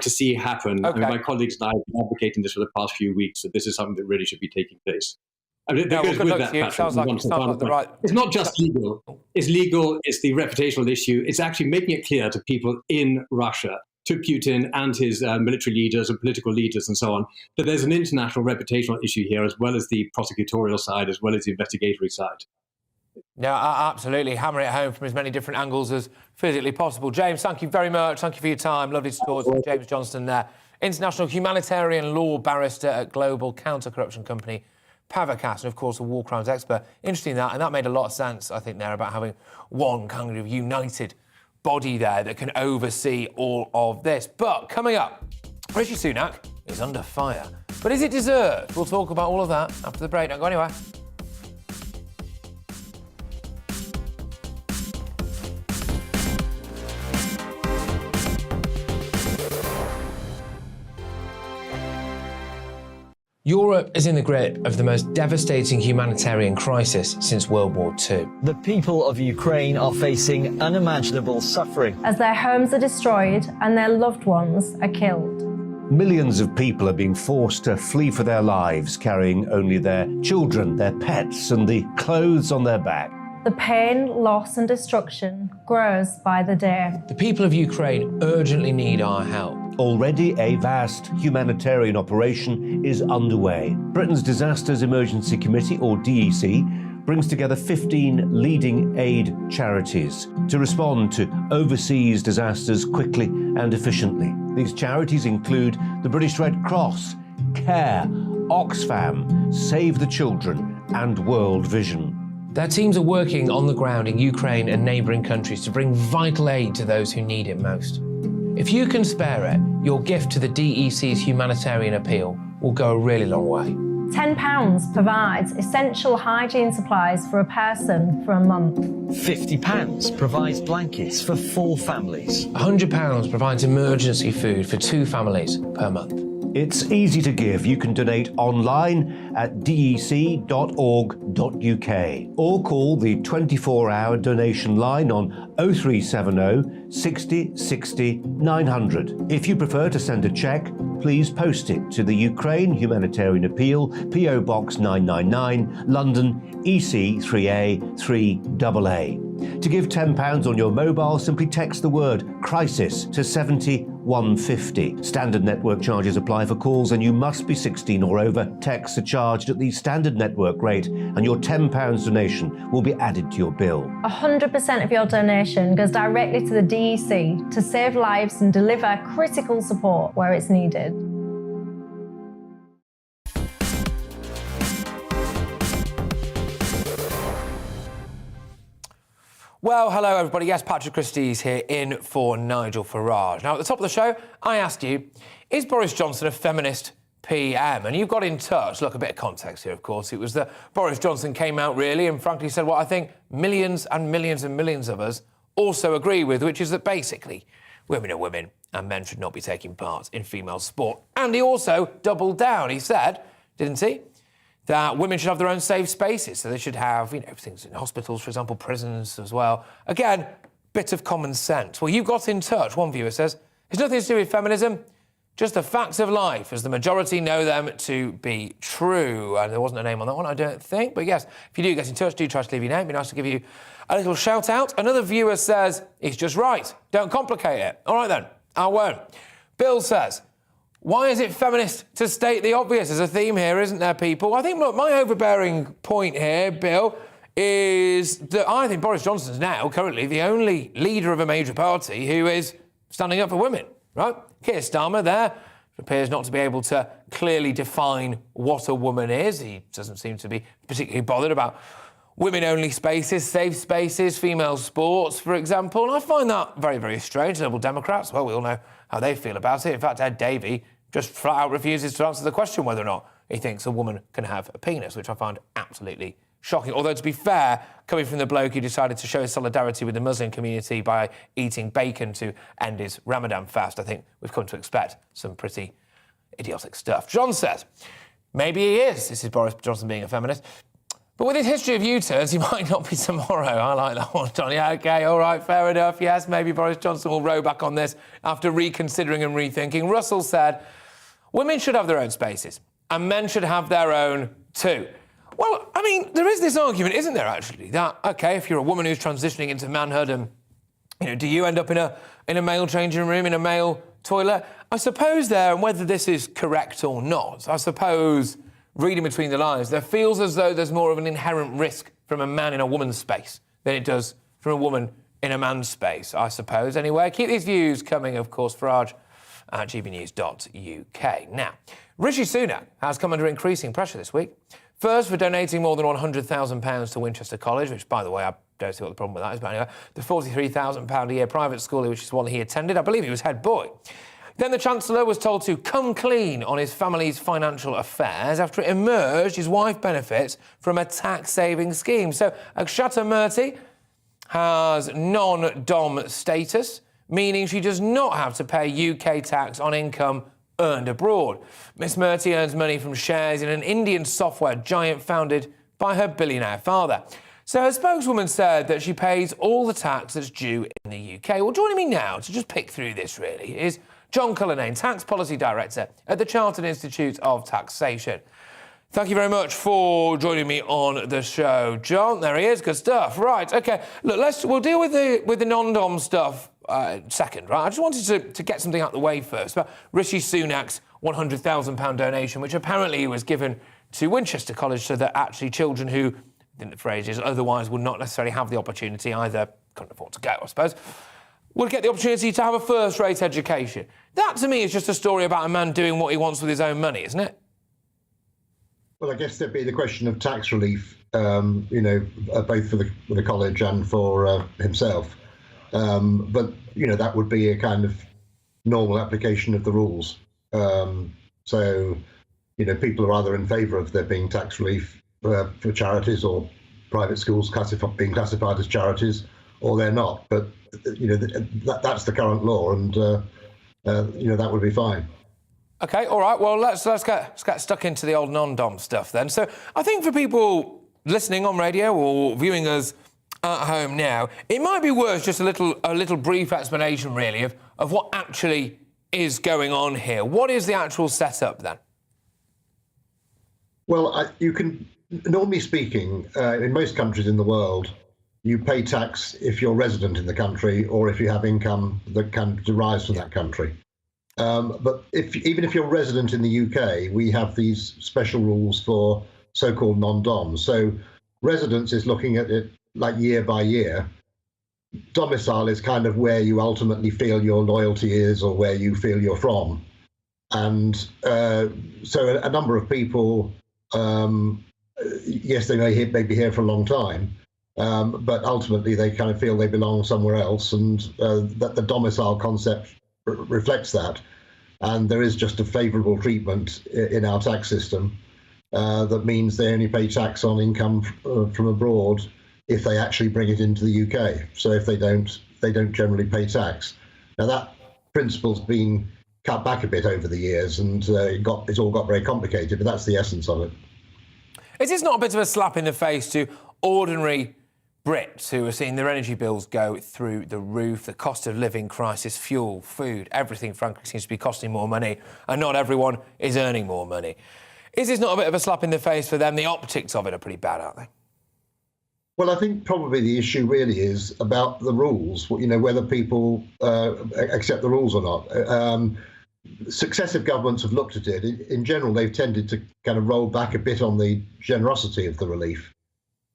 like to see happen. Okay. I mean, my colleagues and I have been advocating this for the past few weeks, that this is something that really should be taking place. I mean, No, well, good luck to you. It sounds like the right... It's not just legal. It's legal, it's the reputational issue. It's actually making it clear to people in Russia, to Putin and his military leaders and political leaders and so on, that there's an international reputational issue here, as well as the prosecutorial side, as well as the investigatory side. No, absolutely. Hammer it home from as many different angles as physically possible. James, thank you very much. Thank you for your time. Lovely to talk to you. James Johnston there, international humanitarian law barrister at global counter-corruption company Farage, and of course a war crimes expert. Interesting that, and that made a lot of sense, I think, there about having one kind of united body there that can oversee all of this. But coming up, Rishi Sunak is under fire. But is it deserved? We'll talk about all of that after the break. Don't go anywhere. Europe is in the grip of the most devastating humanitarian crisis since World War II. The people of Ukraine are facing unimaginable suffering as their homes are destroyed and their loved ones are killed. Millions of people are being forced to flee for their lives, carrying only their children, their pets, and the clothes on their back. The pain, loss and destruction grows by the day. The people of Ukraine urgently need our help. Already a vast humanitarian operation is underway. Britain's Disasters Emergency Committee, or DEC, brings together 15 leading aid charities to respond to overseas disasters quickly and efficiently. These charities include the British Red Cross, CARE, Oxfam, Save the Children, and World Vision. Their teams are working on the ground in Ukraine and neighbouring countries to bring vital aid to those who need it most. If you can spare it, your gift to the DEC's humanitarian appeal will go a really long way. £10 provides essential hygiene supplies for a person for a month. £50 provides blankets for 4 families. £100 provides emergency food for 2 families per month. It's easy to give. You can donate online at dec.org.uk or call the 24-hour donation line on 0370 60 60 900. If you prefer to send a cheque, please post it to the Ukraine Humanitarian Appeal, PO Box 999, London, EC 3A 3AA. To give £10 on your mobile, simply text the word crisis to 70150. Standard network charges apply for calls, and you must be 16 or over. Texts are charged at the standard network rate, and your £10 donation will be added to your bill. 100% of your donation goes directly to the DEC to save lives and deliver critical support where it's needed. Well, hello everybody. Yes, Patrick Christie's here in for Nigel Farage. Now, at the top of the show, I asked you, is Boris Johnson a feminist PM? And you've got in touch. Look, a bit of context here, of course. It was that Boris Johnson came out really and frankly said what I think millions and millions and millions of us also agree with, which is that basically women are women and men should not be taking part in female sport. And he also doubled down. He said, didn't he, that women should have their own safe spaces, so they should have, things in hospitals, for example, prisons as well. Again, bit of common sense. Well, you got in touch. One viewer says, it's nothing to do with feminism, just the facts of life, as the majority know them to be true. And there wasn't a name on that one, I don't think. But yes, if you do get in touch, do try to leave your name. It'd be nice to give you a little shout out. Another viewer says, he's just right. Don't complicate it. All right, then, I won't. Bill says, why is it feminist to state the obvious? There's a theme here, isn't there, people? I think, look, my overbearing point here, Bill, is that I think Boris Johnson's now currently the only leader of a major party who is standing up for women, right? Keir Starmer there appears not to be able to clearly define what a woman is. He doesn't seem to be particularly bothered about women-only spaces, safe spaces, female sports, for example. And I find that very, very strange. Liberal Democrats, well, we all know how they feel about it. In fact, Ed Davey just flat out refuses to answer the question whether or not he thinks a woman can have a penis, which I find absolutely shocking. Although, to be fair, coming from the bloke who decided to show his solidarity with the Muslim community by eating bacon to end his Ramadan fast, I think we've come to expect some pretty idiotic stuff. John says, maybe he is. This is Boris Johnson being a feminist. But with his history of U-turns, he might not be tomorrow. I like that one, John. Yeah, OK, all right, fair enough. Yes, maybe Boris Johnson will row back on this after reconsidering and rethinking. Russell said, women should have their own spaces and men should have their own too. Well, I mean, there is this argument, isn't there, actually, that, OK, if you're a woman who's transitioning into manhood and, you know, do you end up in a male changing room, in a male toilet? I suppose there, and whether this is correct or not, I suppose, reading between the lines, there feels as though there's more of an inherent risk from a man in a woman's space than it does from a woman in a man's space, I suppose. Anyway, keep these views coming, of course, Farage at gbnews.uk. Now, Rishi Sunak has come under increasing pressure this week. First, for donating more than £100,000 to Winchester College, which, by the way, I don't see what the problem with that is, but anyway, the £43,000 a year private school, which is one he attended. I believe he was head boy. Then the Chancellor was told to come clean on his family's financial affairs after it emerged his wife benefits from a tax-saving scheme. So Akshata Murthy has non-dom status, meaning she does not have to pay UK tax on income earned abroad. Miss Murthy earns money from shares in an Indian software giant founded by her billionaire father. So her spokeswoman said that she pays all the tax that's due in the UK. Well, joining me now to just pick through this, really, is John Cullinane, Tax Policy Director at the Chartered Institute of Taxation. Thank you very much for joining me on the show, John. There he is. Good stuff. Right. OK. Look, we'll deal with the non-dom stuff second, right? I just wanted to get something out of the way first about Rishi Sunak's £100,000 donation, which apparently was given to Winchester College so that actually children who, the phrase is, otherwise would not necessarily have the opportunity, either couldn't afford to go, I suppose, would get the opportunity to have a first-rate education. That, to me, is just a story about a man doing what he wants with his own money, isn't it? Well, I guess there'd be the question of tax relief, both for the college and for himself. But, that would be a kind of normal application of the rules. So, people are either in favour of there being tax relief for charities or private schools being classified as charities, or they're not. But, that's the current law, and, that would be fine. OK, all right, well, let's get stuck into the old non-dom stuff then. So I think for people listening on radio or viewing us at home now, it might be worth just a little brief explanation, really, of what actually is going on here. What is the actual setup, then? Well, you can, normally speaking, in most countries in the world, you pay tax if you're resident in the country or if you have income that derives from that country. But even if you're resident in the UK, we have these special rules for so-called non-doms. So residence is looking at it like year by year. Domicile is kind of where you ultimately feel your loyalty is or where you feel you're from. And so a number of people, yes, they may be here for a long time, but ultimately they kind of feel they belong somewhere else, and that the domicile concept reflects that. And there is just a favourable treatment in our tax system that means they only pay tax on income from abroad if they actually bring it into the UK. So if they don't generally pay tax. Now that principle's been cut back a bit over the years, and it's all got very complicated, but that's the essence of it. Is this not a bit of a slap in the face to ordinary Brits who are seeing their energy bills go through the roof? The cost of living crisis, fuel, food, everything, frankly, seems to be costing more money, and not everyone is earning more money. Is this not a bit of a slap in the face for them? The optics of it are pretty bad, aren't they? Well, I think probably the issue really is about the rules, whether people accept the rules or not. Successive governments have looked at it. In general, they've tended to kind of roll back a bit on the generosity of the relief.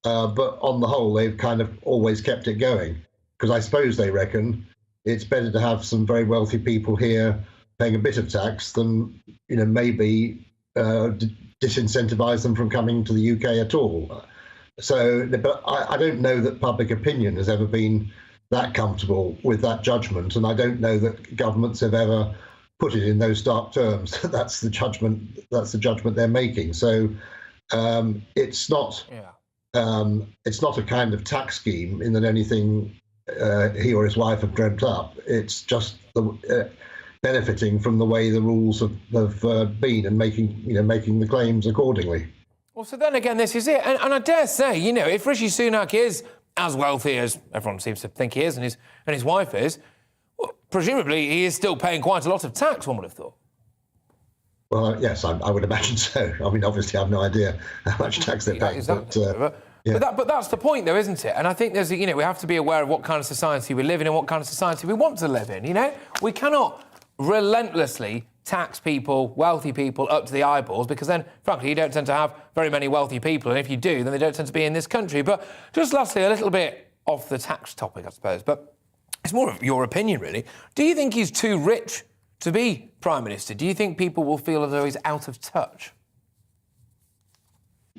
But on the whole, they've kind of always kept it going, because I suppose they reckon it's better to have some very wealthy people here paying a bit of tax than, maybe disincentivize them from coming to the UK at all. So, but I don't know that public opinion has ever been that comfortable with that judgment, and I don't know that governments have ever put it in those stark terms. That's the judgment they're making. So it's not. Yeah. It's not a kind of tax scheme in that anything he or his wife have dreamt up. It's just benefiting from the way the rules have been and making the claims accordingly. Well, so then again, this is it. And I dare say, you know, if Rishi Sunak is as wealthy as everyone seems to think he is and his wife is, well, presumably he is still paying quite a lot of tax, one would have thought. Well, yes, I would imagine so. I mean, obviously, I have no idea how much tax they pay. Exactly. Yeah. But that's the point, though, isn't it? And I think there's, you know, we have to be aware of what kind of society we live in and what kind of society we want to live in, you know? We cannot relentlessly tax people, wealthy people, up to the eyeballs, because then, frankly, you don't tend to have very many wealthy people, and if you do, then they don't tend to be in this country. But just lastly, a little bit off the tax topic, I suppose, but it's more of your opinion, really. Do you think he's too rich to be Prime Minister? Do you think people will feel as though he's out of touch?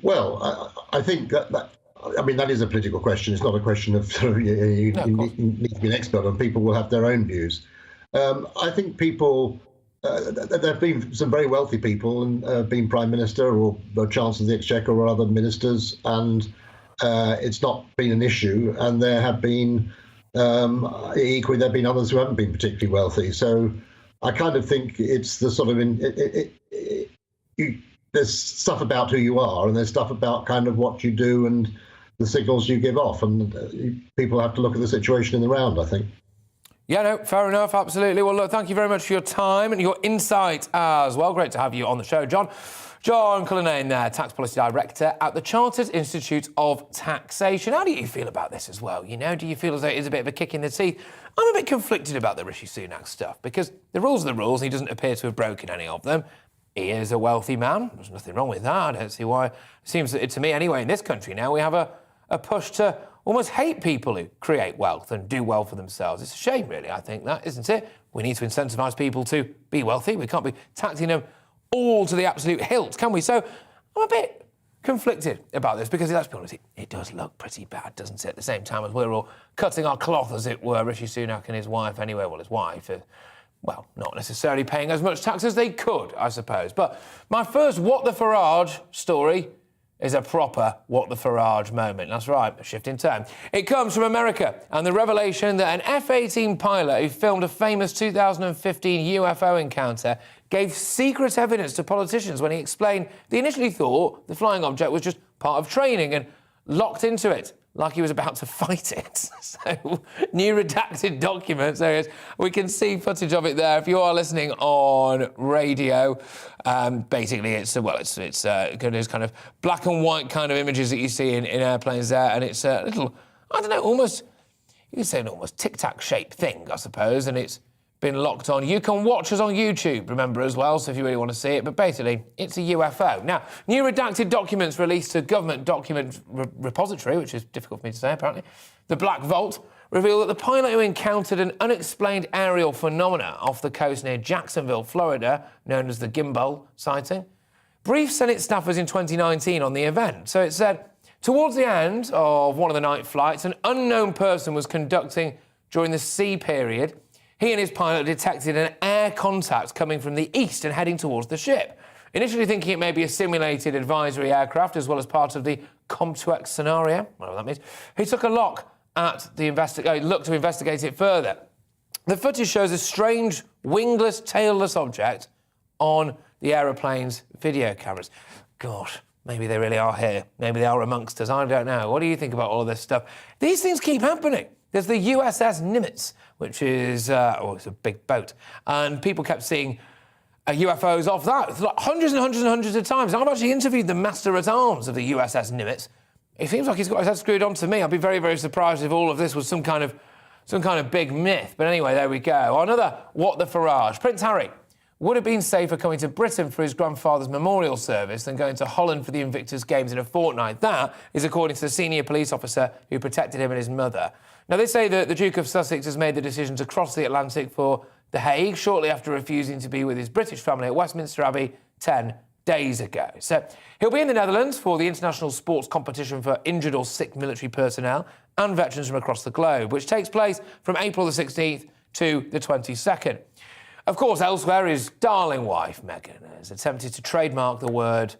Well, I think that I mean, that is a political question. It's not a question of you need to be an expert on. People will have their own views. I think people, there have been some very wealthy people and been Prime Minister or Chancellor of the Exchequer or other ministers, and it's not been an issue. And there have been, equally, there have been others who haven't been particularly wealthy. So I kind of think it's the sort of, there's stuff about who you are and there's stuff about kind of what you do and the signals you give off, and people have to look at the situation in the round, I think. Yeah, no, fair enough, absolutely. Well, look, thank you very much for your time and your insight as well. Great to have you on the show, John. John Cullinane there, Tax Policy Director at the Chartered Institute of Taxation. How do you feel about this as well? You know, do you feel as though it is a bit of a kick in the teeth? I'm a bit conflicted about the Rishi Sunak stuff, because the rules are the rules, and he doesn't appear to have broken any of them. He is a wealthy man. There's nothing wrong with that. I don't see why. It seems that, to me anyway, in this country now, we have a push to almost hate people who create wealth and do well for themselves. It's a shame, really, I think, that, isn't it? We need to incentivise people to be wealthy. We can't be taxing them all to the absolute hilt, can we? So I'm a bit conflicted about this, because, let's be honest, it does look pretty bad, doesn't it? At the same time as we're all cutting our cloth, as it were, Rishi Sunak and his wife anyway. Well, his wife is, well, not necessarily paying as much tax as they could, I suppose. But my first What the Farage story is a proper What the Farage moment. That's right, a shift in tone. It comes from America, and the revelation that an F-18 pilot who filmed a famous 2015 UFO encounter gave secret evidence to politicians when he explained they initially thought the flying object was just part of training and locked into it like he was about to fight it. So, new redacted documents. There it is. We can see footage of it there. If you are listening on radio, basically it's kind of black and white kind of images that you see in airplanes there, and it's a little, I don't know, almost, you could say an almost tic-tac shaped thing, I suppose, and it's been locked on. You can watch us on YouTube, remember, as well, so if you really want to see it. But basically, it's a UFO. Now, new redacted documents released to government document repository, which is difficult for me to say, apparently. The Black Vault reveal that the pilot who encountered an unexplained aerial phenomena off the coast near Jacksonville, Florida, known as the Gimbal sighting, briefed Senate staffers in 2019 on the event. So it said, towards the end of one of the night flights, an unknown person was conducting during the sea period. He and his pilot detected an air contact coming from the east and heading towards the ship. Initially thinking it may be a simulated advisory aircraft as well as part of the Comtwex scenario, whatever that means, he took a look at the looked to investigate it further. The footage shows a strange wingless, tailless object on the aeroplane's video cameras. Gosh, maybe they really are here. Maybe they are amongst us. I don't know. What do you think about all of this stuff? These things keep happening. There's the USS Nimitz, which is it's a big boat, and people kept seeing UFOs off that. It's like hundreds and hundreds and hundreds of times. I've actually interviewed the Master-at-Arms of the USS Nimitz. It seems like he's got his head screwed onto me. I'd be very, very surprised if all of this was some kind of big myth. But anyway, there we go. Another What the Farage. Prince Harry would have been safer coming to Britain for his grandfather's memorial service than going to Holland for the Invictus Games in a fortnight. That is according to the senior police officer who protected him and his mother. Now, they say that the Duke of Sussex has made the decision to cross the Atlantic for The Hague shortly after refusing to be with his British family at Westminster Abbey 10 days ago. So he'll be in the Netherlands for the international sports competition for injured or sick military personnel and veterans from across the globe, which takes place from April the 16th to the 22nd. Of course, elsewhere, his darling wife, Meghan, has attempted to trademark the word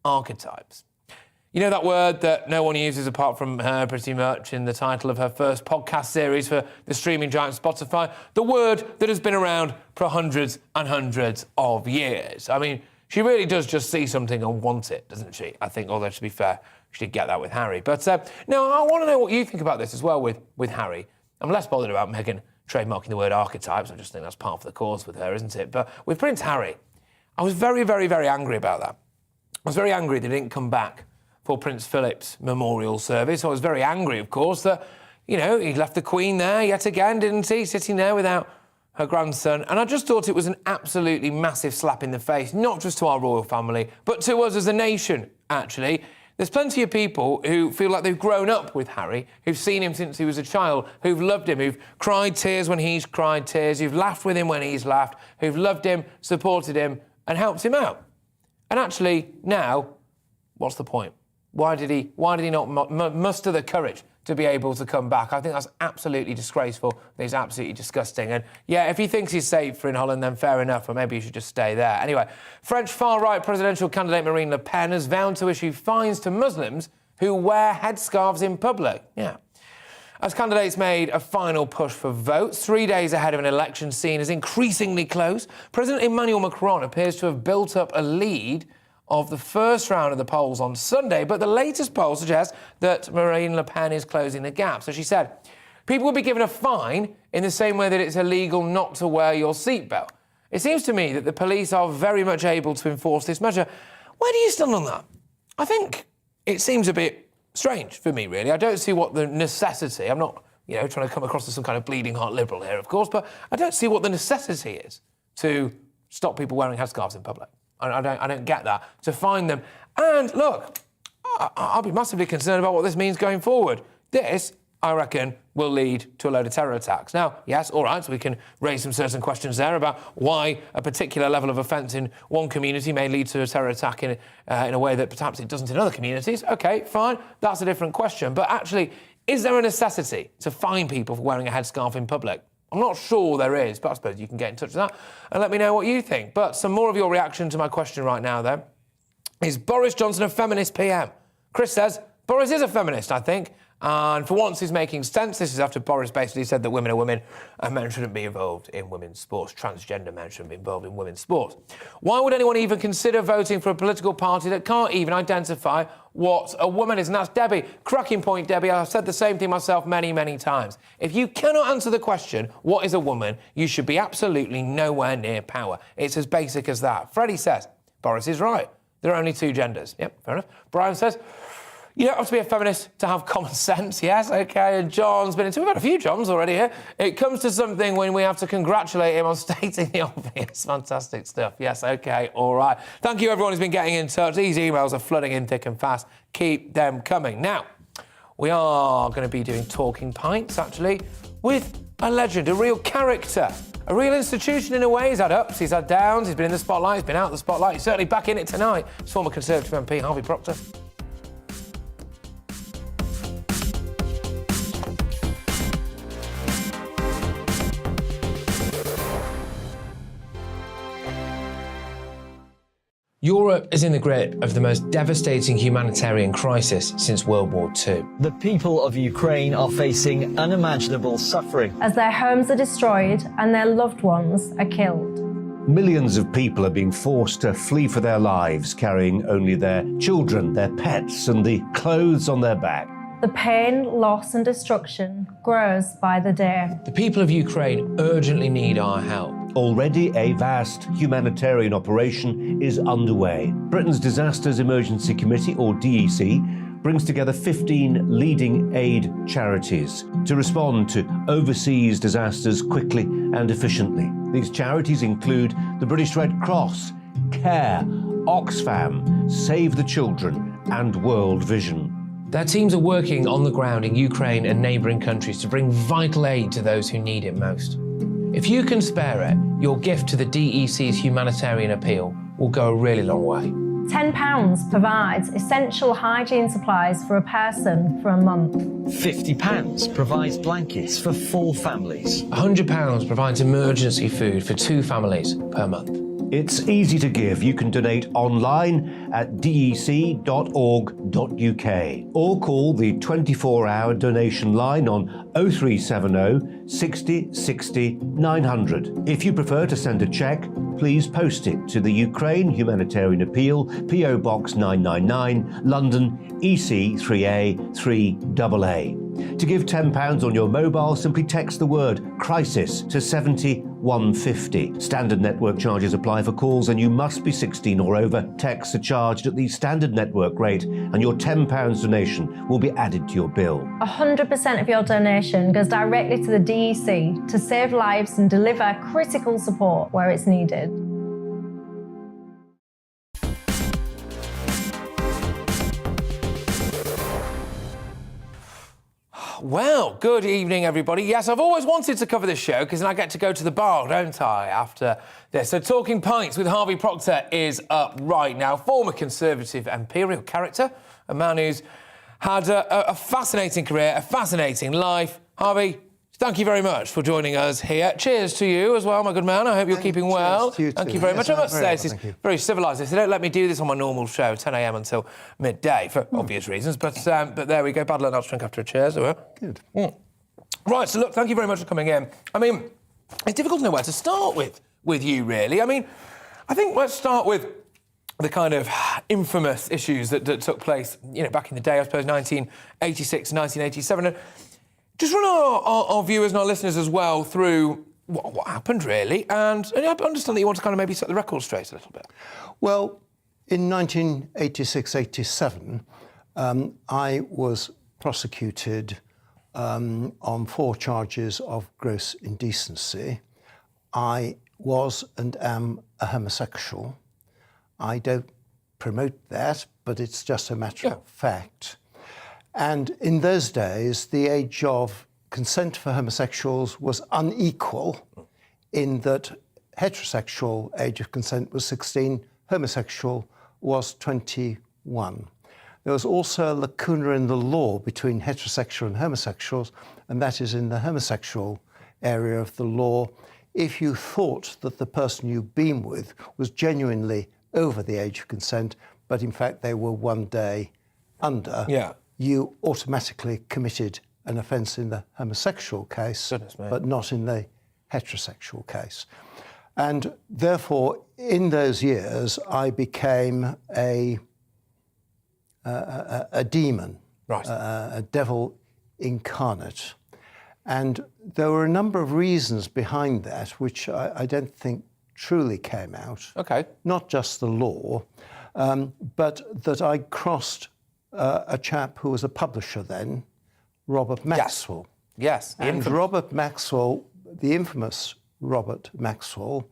archetypes. You know that word that no one uses apart from her pretty much in the title of her first podcast series for the streaming giant Spotify? The word that has been around for hundreds and hundreds of years. I mean, She really does just see something and want it, doesn't she? I think, although to be fair, she did get that with Harry. But no, I want to know what you think about this as well with Harry. I'm less bothered about Meghan trademarking the word archetypes. I just think that's part of the course with her, isn't it? But with Prince Harry, I was very, very, very angry about that. I was very angry that he didn't come back for Prince Philip's memorial service. I was very angry, of course, that, you know, he left the Queen there yet again, didn't he? Sitting there without her grandson. And I just thought it was an absolutely massive slap in the face, not just to our royal family, but to us as a nation, actually. There's plenty of people who feel like they've grown up with Harry, who've seen him since he was a child, who've loved him, who've cried tears when he's cried tears, who've laughed with him when he's laughed, who've loved him, supported him, and helped him out. And actually, now, what's the point? Why did he not muster the courage to be able to come back? I think that's absolutely disgraceful. It's absolutely disgusting. And yeah, if he thinks he's safe for in Holland, then fair enough, or maybe he should just stay there. Anyway, French far-right presidential candidate Marine Le Pen has vowed to issue fines to Muslims who wear headscarves in public. Yeah. As candidates made a final push for votes, 3 days ahead of an election seen as increasingly close, President Emmanuel Macron appears to have built up a lead of the first round of the polls on Sunday, but the latest poll suggests that Marine Le Pen is closing the gap. So she said, people will be given a fine in the same way that it's illegal not to wear your seatbelt. It seems to me that the police are very much able to enforce this measure. Where do you stand on that? I think it seems a bit strange for me, really. I don't see what the necessity, I'm not, trying to come across as some kind of bleeding heart liberal here, of course, but I don't see what the necessity is to stop people wearing headscarves in public. I don't get that. To find them. And look, I'll be massively concerned about what this means going forward. This, I reckon, will lead to a load of terror attacks. Now, yes, all right, so we can raise some certain questions there about why a particular level of offence in one community may lead to a terror attack in a way that perhaps it doesn't in other communities. OK, fine, that's a different question. But actually, is there a necessity to fine people for wearing a headscarf in public? I'm not sure there is, but I suppose you can get in touch with that and let me know what you think. But some more of your reaction to my question right now, though. Is Boris Johnson a feminist PM? Chris says, Boris is a feminist, I think. And for once, he's making sense. This is after Boris basically said that women are women and men shouldn't be involved in women's sports. Transgender men shouldn't be involved in women's sports. Why would anyone even consider voting for a political party that can't even identify what a woman is? And that's Debbie. Cracking point, Debbie. I've said the same thing myself many, many times. If you cannot answer the question, what is a woman, you should be absolutely nowhere near power. It's as basic as that. Freddie says, Boris is right. There are only two genders. Yep, fair enough. Brian says, you don't have to be a feminist to have common sense. Yes, OK. And John's been into... We've had a few Johns already here. It comes to something when we have to congratulate him on stating the obvious. Fantastic stuff. Yes, OK, all right. Thank you, everyone who's been getting in touch. These emails are flooding in thick and fast. Keep them coming. Now, we are going to be doing Talking Pints, actually, with a legend, a real character, a real institution in a way. He's had ups, he's had downs, he's been in the spotlight, he's been out of the spotlight. He's certainly back in it tonight. It's former Conservative MP Harvey Proctor. Europe is in the grip of the most devastating humanitarian crisis since World War II. The people of Ukraine are facing unimaginable suffering as their homes are destroyed and their loved ones are killed. Millions of people are being forced to flee for their lives, carrying only their children, their pets, and the clothes on their back. The pain, loss and destruction grows by the day. The people of Ukraine urgently need our help. Already a vast humanitarian operation is underway. Britain's Disasters Emergency Committee, or DEC, brings together 15 leading aid charities to respond to overseas disasters quickly and efficiently. These charities include the British Red Cross, CARE, Oxfam, Save the Children, and World Vision. Their teams are working on the ground in Ukraine and neighbouring countries to bring vital aid to those who need it most. If you can spare it, your gift to the DEC's humanitarian appeal will go a really long way. £10 provides essential hygiene supplies for a person for a month. £50 provides blankets for 4 families. £100 provides emergency food for 2 families per month. It's easy to give. You can donate online at dec.org.uk or call the 24-hour donation line on 0370 60 60 900. If you prefer to send a cheque, please post it to the Ukraine Humanitarian Appeal, PO Box 999, London, EC3A 3AA. To give £10 on your mobile, simply text the word crisis to 70150. Standard network charges apply for calls and you must be 16 or over. Texts are charged at the standard network rate and your £10 donation will be added to your bill. 100% of your donation goes directly to the DEC to save lives and deliver critical support where it's needed. Well, good evening, everybody. Yes, I've always wanted to cover this show because then I get to go to the bar, don't I, after this. So Talking Pints with Harvey Proctor is up right now. Former Conservative MP, real character, a man who's had a fascinating career, a fascinating life. Harvey, thank you very much for joining us here. Cheers to you as well, my good man. I hope you're keeping well. Thank you very much. I must say, this is very civilised. They don't let me do this on my normal show, 10 a.m. until midday, for obvious reasons. But there we go. Bad luck not to drink after a cheers. Good. Right, so look, thank you very much for coming in. I mean, it's difficult to know where to start with you, really. I mean, I think let's start with the kind of infamous issues that took place, back in the day, I suppose, 1986, 1987. And just run our viewers and our listeners as well through what happened, really. And I understand that you want to kind of maybe set the record straight a little bit. Well, in 1986-87, I was prosecuted on 4 charges of gross indecency. I was and am a homosexual. I don't promote that, but it's just a matter of fact. And in those days, the age of consent for homosexuals was unequal in that heterosexual age of consent was 16, homosexual was 21. There was also a lacuna in the law between heterosexual and homosexuals, and that is in the homosexual area of the law. If you thought that the person you've been with was genuinely over the age of consent, but in fact they were one day under, you automatically committed an offence in the homosexual case, but not in the heterosexual case. And therefore, in those years, I became a demon, a devil incarnate. And there were a number of reasons behind that, which I don't think truly came out. Okay. Not just the law, but that I crossed a chap who was a publisher then, Robert Maxwell. Yes. And Robert Maxwell, the infamous Robert Maxwell,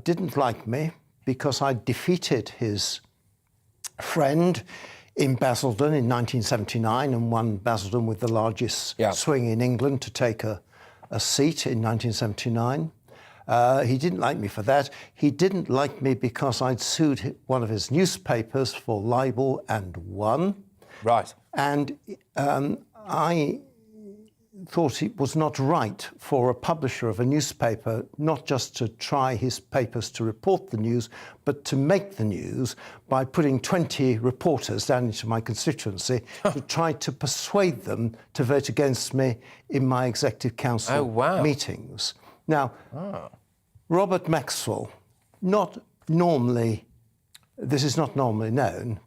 didn't like me because I defeated his friend in Basildon in 1979 and won Basildon with the largest swing in England to take a seat in 1979. He didn't like me for that. He didn't like me because I'd sued one of his newspapers for libel and won. Right. And I thought it was not right for a publisher of a newspaper not just to try his papers to report the news, but to make the news by putting 20 reporters down into my constituency to try to persuade them to vote against me in my executive council meetings. Now, Robert Maxwell, this is not normally known,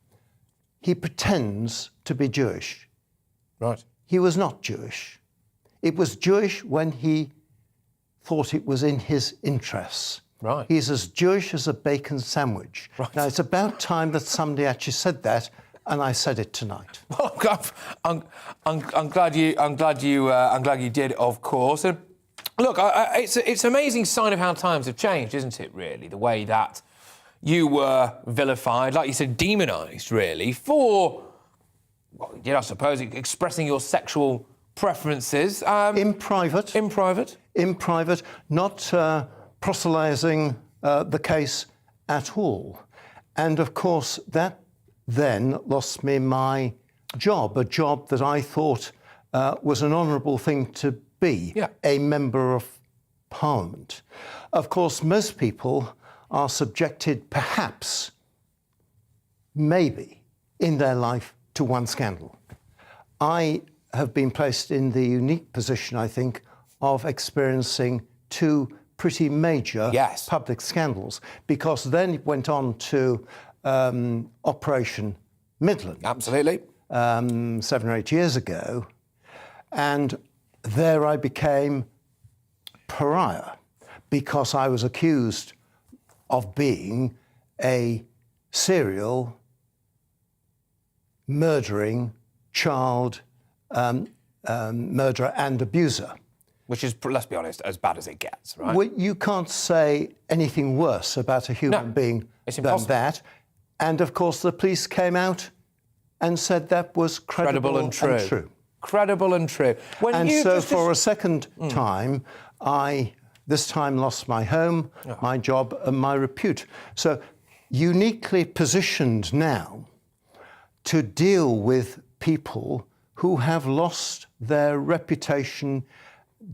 he pretends to be Jewish. Right. He was not Jewish. It was Jewish when he thought it was in his interests. Right. He's as Jewish as a bacon sandwich. Right. Now, it's about time that somebody actually said that, and I said it tonight. Well, I'm glad you did, of course. And look, it's an amazing sign of how times have changed, isn't it, really? The way that you were vilified, like you said, demonised, really, for, I suppose, expressing your sexual preferences. In private. In private. In private, not proselytising the case at all. And, of course, that then lost me my job, a job that I thought was an honourable thing to be, a member of Parliament. Of course, most people are subjected, perhaps, maybe, in their life to one scandal. I have been placed in the unique position, I think, of experiencing 2 pretty major public scandals, because then it went on to Operation Midland. Absolutely. 7 or 8 years ago, and there I became pariah because I was accused of being a serial murdering child murderer and abuser. Which is, let's be honest, as bad as it gets, right? Well, you can't say anything worse about a human being than that. And of course, the police came out and said that was credible and true. Credible and true. And so for a second time, I this time lost my home, my job, and my repute. So uniquely positioned now to deal with people who have lost their reputation,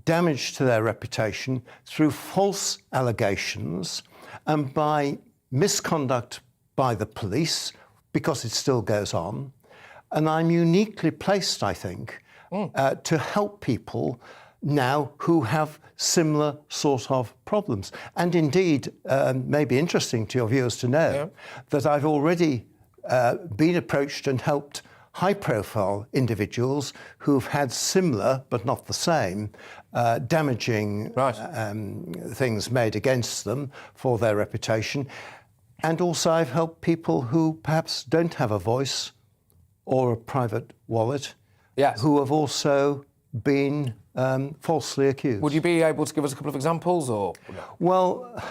damage to their reputation through false allegations and by misconduct by the police, because it still goes on. And I'm uniquely placed, I think, to help people now who have similar sort of problems. And indeed, may be interesting to your viewers to know that I've already been approached and helped high-profile individuals who've had similar, but not the same, damaging things made against them for their reputation. And also I've helped people who perhaps don't have a voice or a private wallet, who have also been falsely accused. Would you be able to give us a couple of examples, or? Well,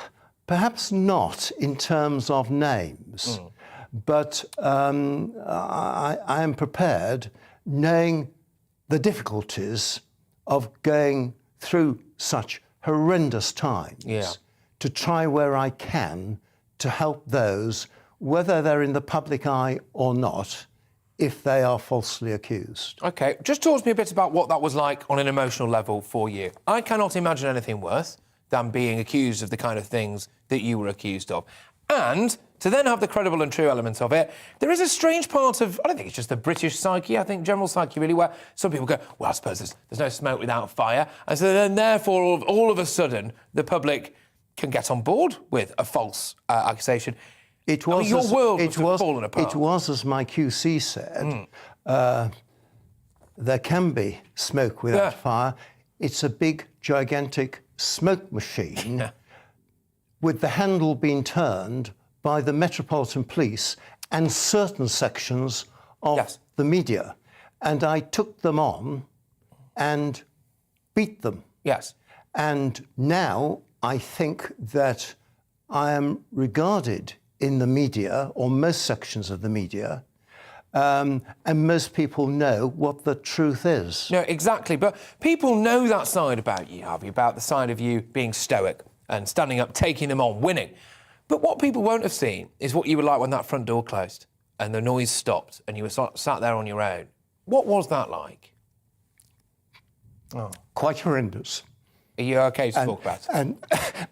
perhaps not in terms of names, but I am prepared, knowing the difficulties of going through such horrendous times, to try where I can to help those, whether they're in the public eye or not, if they are falsely accused. OK, just talk to me a bit about what that was like on an emotional level for you. I cannot imagine anything worse than being accused of the kind of things that you were accused of. And to then have the credible and true element of it, there is a strange part of, I don't think it's just the British psyche, I think general psyche really, where some people go, well, I suppose there's no smoke without fire. And so then therefore, all of a sudden, the public can get on board with a false accusation. It was, your world must have fallen apart. It was, as my QC said, there can be smoke without fire. It's a big, gigantic smoke machine with the handle being turned by the Metropolitan Police and certain sections of the media. And I took them on and beat them. Yes. And now I think that I am regarded in the media, or most sections of the media, and most people know what the truth is. No, exactly. But people know that side about you, Harvey, about the side of you being stoic and standing up, taking them on, winning. But what people won't have seen is what you were like when that front door closed and the noise stopped and you were sat there on your own. What was that like? Quite horrendous. Are you OK to talk about it?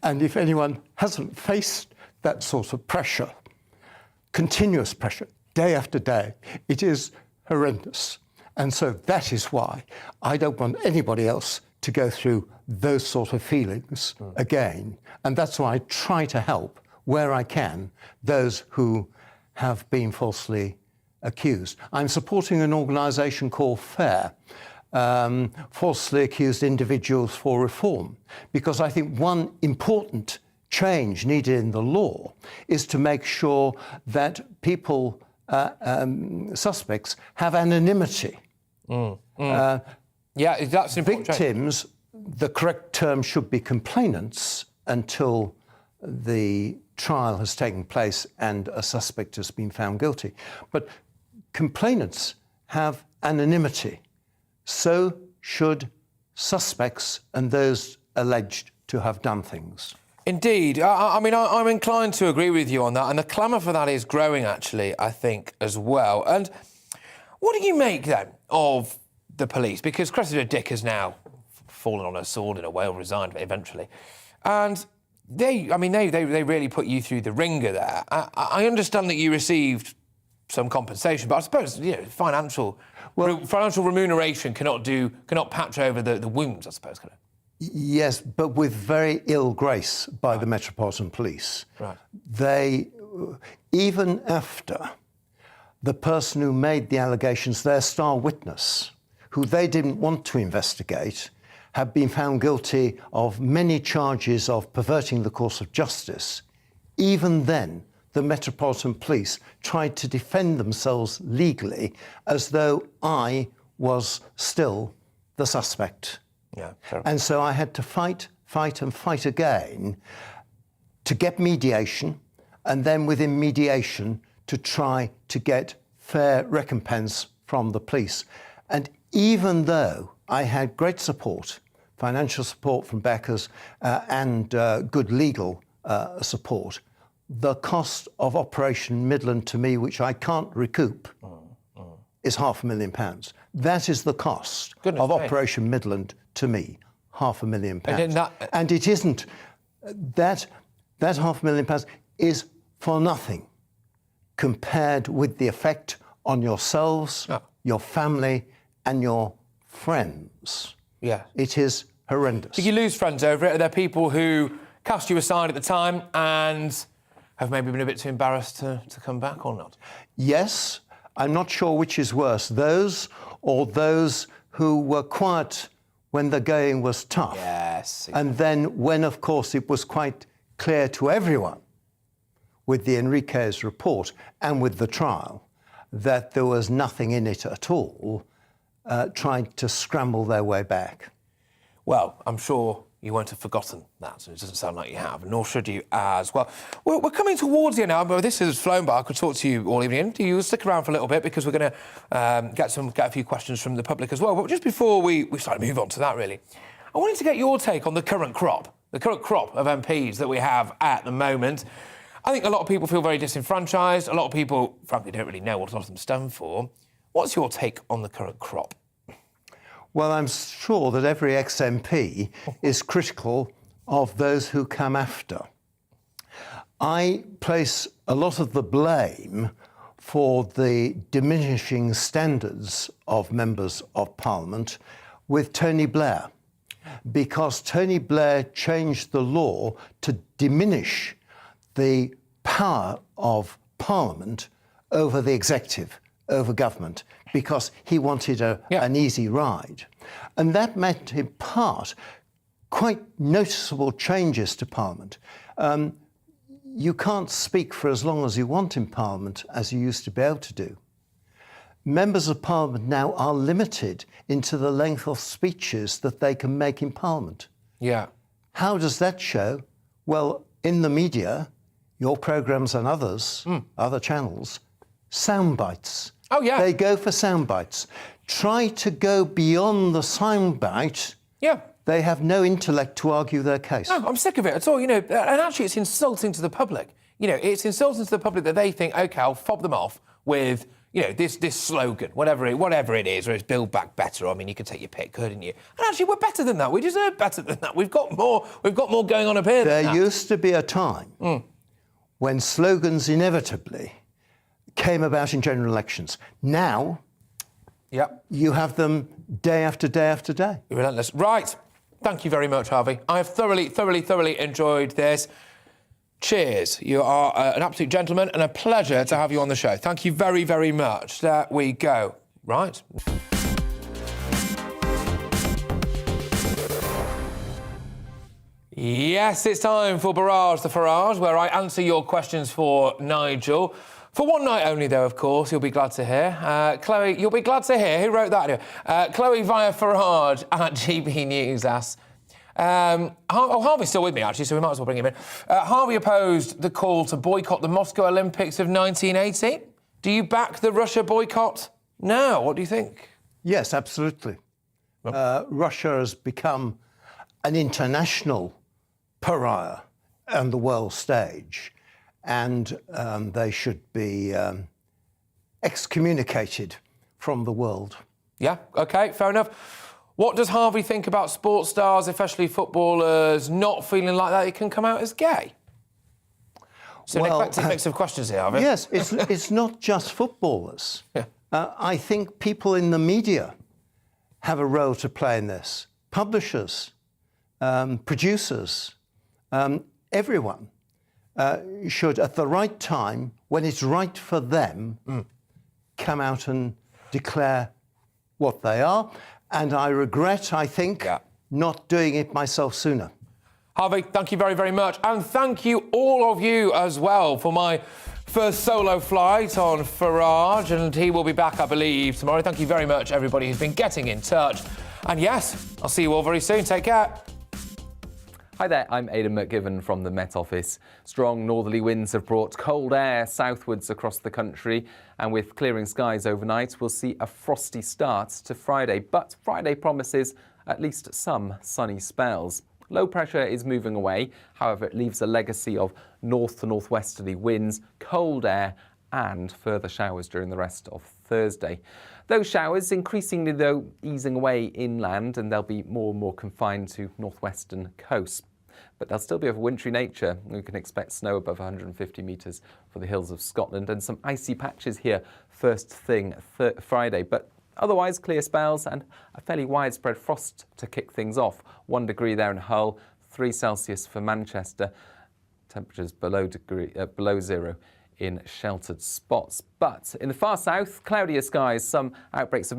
And if anyone hasn't faced that sort of pressure, continuous pressure, day after day, it is horrendous. And so that is why I don't want anybody else to go through those sort of feelings again. And that's why I try to help, where I can, those who have been falsely accused. I'm supporting an organisation called FAIR, Falsely Accused Individuals for Reform, because I think one important change needed in the law is to make sure that people, suspects, have anonymity. Yeah, that's an important victims, the correct term should be complainants until the trial has taken place and a suspect has been found guilty. But complainants have anonymity. So should suspects and those alleged to have done things. Indeed. I mean, I'm inclined to agree with you on that, and the clamour for that is growing, actually, I think, as well. And what do you make, then, of the police? Because Cressida Dick has now fallen on her sword in a way, or resigned eventually. And they really put you through the ringer there. I understand that you received some compensation, but I suppose, financial remuneration cannot patch over the wounds, I suppose, can it? Yes, but with very ill grace by the Metropolitan Police. Right. They, even after the person who made the allegations, their star witness, who they didn't want to investigate, had been found guilty of many charges of perverting the course of justice. Even then, the Metropolitan Police tried to defend themselves legally as though I was still the suspect. Yeah, and so I had to fight again to get mediation, and then within mediation to try to get fair recompense from the police. And even though I had great support, financial support from backers and good legal support, the cost of Operation Midland to me, which I can't recoup, is £500,000. That is the cost of Operation Midland to me, £500,000. And it isn't, that £500,000 is for nothing compared with the effect on yourselves, your family and your friends. Yeah. It is horrendous. Did you lose friends over it? Are there people who cast you aside at the time and have maybe been a bit too embarrassed to come back or not? Yes. I'm not sure which is worse, those or those who were quiet when the going was tough. Yes. And then when, of course, it was quite clear to everyone with the Enriquez report and with the trial that there was nothing in it at all, tried to scramble their way back. Well, I'm sure you won't have forgotten that, so it doesn't sound like you have, nor should you as well. We're coming towards the end now, but this has flown by. I could talk to you all evening. Do you stick around for a little bit, because we're going to get a few questions from the public as well. But just before we start to move on to that, really, I wanted to get your take on the current crop of MPs that we have at the moment. I think a lot of people feel very disenfranchised. A lot of people, frankly, don't really know what a lot of them stand for. What's your take on the current crop? Well, I'm sure that every ex-MP is critical of those who come after. I place a lot of the blame for the diminishing standards of members of Parliament with Tony Blair, because Tony Blair changed the law to diminish the power of Parliament over the executive, over government, because he wanted an easy ride. And that meant, in part, quite noticeable changes to Parliament. You can't speak for as long as you want in Parliament as you used to be able to do. Members of Parliament now are limited into the length of speeches that they can make in Parliament. Yeah. How does that show? Well, in the media, your programmes and others, other channels, sound bites. Oh, yeah. They go for sound bites. Try to go beyond the sound bite. Yeah. They have no intellect to argue their case. No, I'm sick of it at all. You know, and actually it's insulting to the public. You know, it's insulting to the public that they think, OK, I'll fob them off with, you know, this slogan, whatever it is, or it's Build Back Better. I mean, you could take your pick, couldn't you? And actually, we're better than that. We deserve better than that. We've got more going on up here than that. There used to be a time when slogans inevitably came about in general elections. Now, you have them day after day after day. You're relentless. Right. Thank you very much, Harvey. I have thoroughly enjoyed this. Cheers. You are an absolute gentleman and a pleasure to have you on the show. Thank you very, very much. There we go. Right. Yes, it's time for Barrage the Farage, where I answer your questions for Nigel. For one night only, though, of course, you'll be glad to hear. Chloe, you'll be glad to hear. Who wrote that? Chloe via Farage at GBNews asks, Harvey's still with me, actually, so we might as well bring him in. Harvey opposed the call to boycott the Moscow Olympics of 1980. Do you back the Russia boycott now? What do you think? Yes, absolutely. Russia has become an international pariah on the world stage, and they should be excommunicated from the world. Yeah, OK, fair enough. What does Harvey think about sports stars, especially footballers, not feeling like that they can come out as gay? So an eclectic mix of questions here, Harvey. Yes, it's not just footballers. Yeah. I think people in the media have a role to play in this. Publishers, producers, everyone should, at the right time, when it's right for them, come out and declare what they are. And I regret, I think, not doing it myself sooner. Harvey, thank you very, very much. And thank you, all of you, as well, for my first solo flight on Farage. And he will be back, I believe, tomorrow. Thank you very much, everybody who's been getting in touch. And yes, I'll see you all very soon. Take care. Hi there, I'm Aidan McGivern from the Met Office. Strong northerly winds have brought cold air southwards across the country, and with clearing skies overnight, we'll see a frosty start to Friday. But Friday promises at least some sunny spells. Low pressure is moving away, however, it leaves a legacy of north to northwesterly winds, cold air, and further showers during the rest of Thursday. Those showers increasingly, though, easing away inland, and they'll be more and more confined to northwestern coasts. But they'll still be of a wintry nature. We can expect snow above 150 metres for the hills of Scotland and some icy patches here first thing Friday. But otherwise, clear spells and a fairly widespread frost to kick things off. 1 degree there in Hull, 3 Celsius for Manchester. Temperatures below 0 in sheltered spots. But in the far south, cloudier skies, some outbreaks of